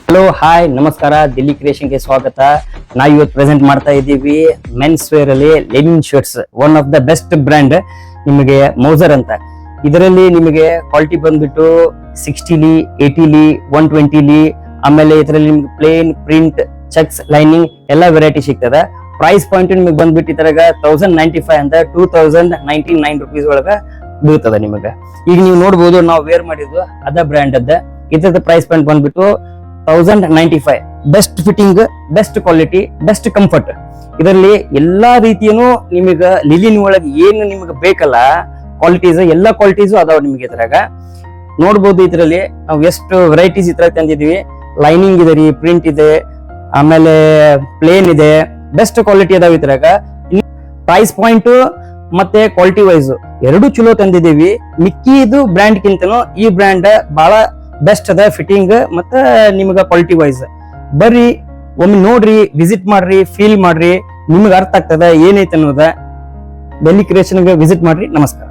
Hello hi ನಮಸ್ಕಾರ, Delhi creation ಗೆ ಸ್ವಾಗತ. ನಾವು ಇವತ್ತು ಪ್ರೆಸೆಂಟ್ ಮಾಡ್ತಾ ಇದ್ದೀವಿ ಮೆನ್ಸ್ ವೇರ್ ಅಲ್ಲಿ Lenin shirts, one of the best brand ನಿಮಗೆ ಮೌಸರ್ ಅಂತ. ಇದರಲ್ಲಿ ನಿಮಗೆ ಕ್ವಾಲಿಟಿ ಬಂದ್ಬಿಟ್ಟು 60ಲಿ, 80ಲಿ, 120ಲಿ, ಆಮೇಲೆ ಇದರಲ್ಲಿ ನಿಮ್ಗೆ ಪ್ಲೇನ್, ಪ್ರಿಂಟ್, ಚೆಕ್ಸ್, ಲೈನಿಂಗ್ ಎಲ್ಲ ವೆರೈಟಿ ಸಿಗ್ತದೆ. ಪ್ರೈಸ್ ಪಾಯಿಂಟ್ ನಿಮಗೆ ಬಂದ್ಬಿಟ್ಟು ಇದ್ರಾಗ 1095 ಅಂತ 2099 ರುಪೀಸ್ ಒಳಗ ಬೀಳ್ತದೆ ನಿಮಗೆ. ಈಗ ನೀವು ನೋಡ್ಬೋದು, ನಾವು ವೇರ್ ಮಾಡಿದ್ದು ಅದ ಬ್ರ್ಯಾಂಡ್ ಅದ. ಇದ್ರದ ಪ್ರೈಸ್ ಪಾಯಿಂಟ್ ಬಂದ್ಬಿಟ್ಟು 1095. Best fitting, best quality, best comfort. ಇದರಲ್ಲಿ ಎಲ್ಲಾ ರೀತಿಯೂ ನಿಮಗೆ ಲಿಲಿನ್ ಒಳಗೆ ಏನು ನಿಮಗೆ ಬೇಕಲ್ಲ ಕ್ವಾಲಿಟೀಸ್, ಎಲ್ಲಾ ಕ್ವಾಲಿಟೀಸು ಅದಾವ ನಿಮಗೆ. ಇದ್ರಾಗ ನೋಡ್ಬೋದು, ಇದರಲ್ಲಿ ನಾವು ಎಷ್ಟು ವೆರೈಟೀಸ್ ಇದ್ರಾಗ ತಂದಿದೀವಿ. ಲೈನಿಂಗ್ ಇದೆ ರೀ, ಪ್ರಿಂಟ್ ಇದೆ, ಆಮೇಲೆ ಪ್ಲೇನ್ ಇದೆ, ಬೆಸ್ಟ್ ಕ್ವಾಲಿಟಿ ಅದಾವ ಇದ್ರಾಗ. ಪ್ರೈಸ್ ಪಾಯಿಂಟ್ ಮತ್ತೆ ಕ್ವಾಲಿಟಿ ವೈಸ್ ಎರಡು ಚಲೋ ತಂದಿದೀವಿ. ಮಿಕ್ಕಿದು ಬ್ರ್ಯಾಂಡ್ ಕಿಂತನೂ ಈ ಬ್ರ್ಯಾಂಡ್ ಬಹಳ ಬೆಸ್ಟ್ ಅದ ಫಿಟ್ಟಿಂಗ್ ಮತ್ತೆ ನಿಮ್ಗ ಕ್ವಾಲಿಟಿ ವೈಸ್. ಬರ್ರಿ ಒಮ್ಮೆ ನೋಡ್ರಿ, ವಿಸಿಟ್ ಮಾಡ್ರಿ, ಫೀಲ್ ಮಾಡ್ರಿ, ನಿಮ್ಗೆ ಅರ್ಥ ಆಗ್ತದ ಏನೈತೆ ಅನ್ನೋದ. ಡೆಲ್ಲಿ ಕ್ರಿಯೇಷನ್ ಗೆ ವಿಸಿಟ್ ಮಾಡ್ರಿ. ನಮಸ್ಕಾರ.